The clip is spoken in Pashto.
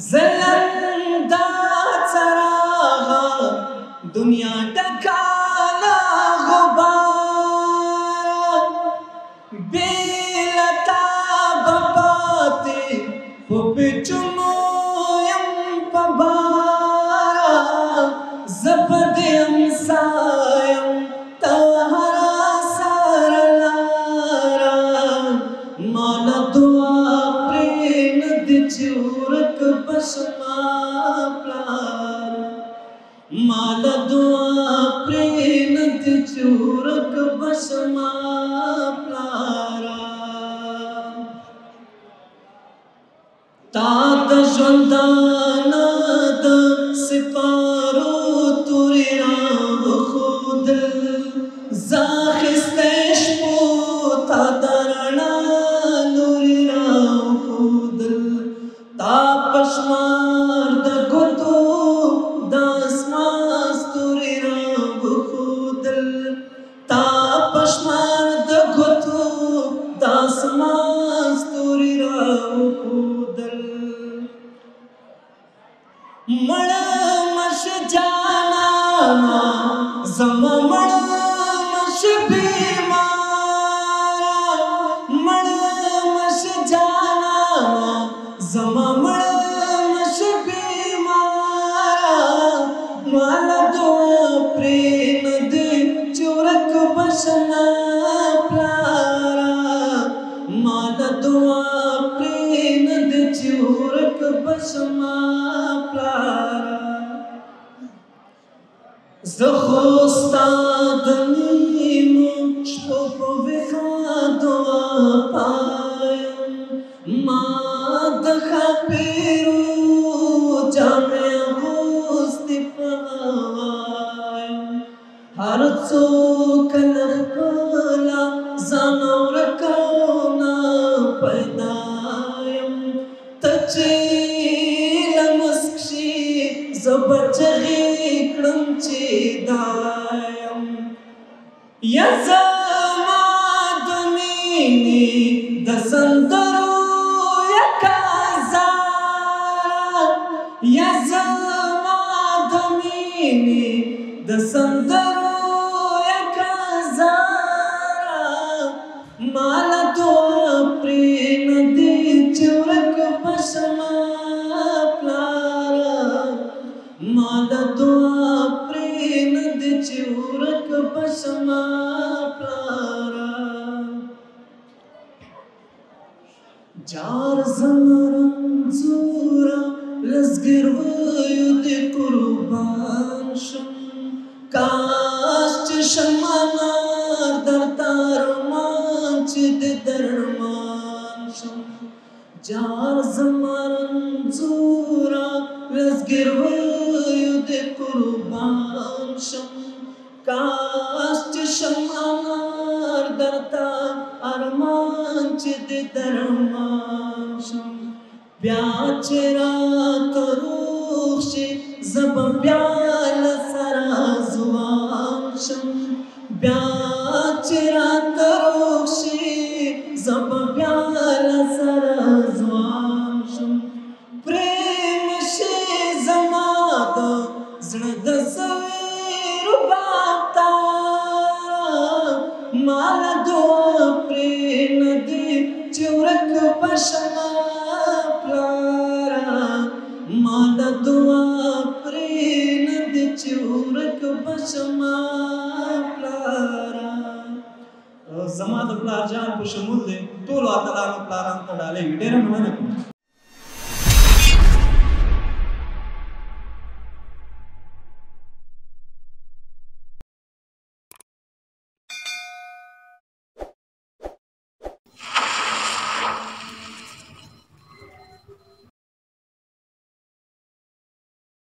زلندا څراغه دنیا ټکاله غبار بیلتا بپاتې په پچونو یم په بار زه په دې امسا یم ته هره ساره لاره ماله دعا پرېږدي چې ورک بشما پلار ماله دعا پرېږدي چې ورک بشما پلاره تا د ژوندانه د سپارو تورې راوښودل زه اخیستی شپو تا د رڼا لورې راوښودل تا په شمار د ګوتو د اسمان ستوري راوښودل تا په شمار د ګوتو د اسمان ستوري راوښودل مړه مشه جانانا زما مړه مشه بیماره مړه مشه جانانا زما مړه مشه بیماره ماله دعا پرېږدي چې ورک بشما پلاره ماله دعا پرېږدي چې ورک بشما زه خو ستا د نیمو شپو په ویښه دعا پایم ما د ښاپېرو جامې اغوستې په هوا یم هر څوک له خپله ځان ورکه نه پیدا یم ته چې له مسک شي زه به چغې کړم چې دا یم یا زما د مینې د سندرو یکه زاره یا زما د مینې د سندرو یکه زاره ماله دعا پرېږدي چې ورک بشما ماله دعا پرېږدي چې ورک بشما پلاره جار زما رنځوره له زګېرویو دې قربان شم کاش چې شمع نار درته ارمان چې دې درمان شم جار زما رنځوره له زګېرویو دې قربان شم کاش چې شمع نار درته ارمان چې دې درمان شم بیا چې راته روغ شي زه به بیا له سره ځوان شم بیا چې راته روغ شي زه به بیا له سره ځوان شم زړه د سویرو باغداره ماله دعا پرېږدي چې ورک بشما پلاره ماله دعا پرېږدي چې ورک بشما پلاره زما د پلار جان په شمول دی ټولو اتلانو پلارانو ته ډالۍ وي ډېره مننه کوم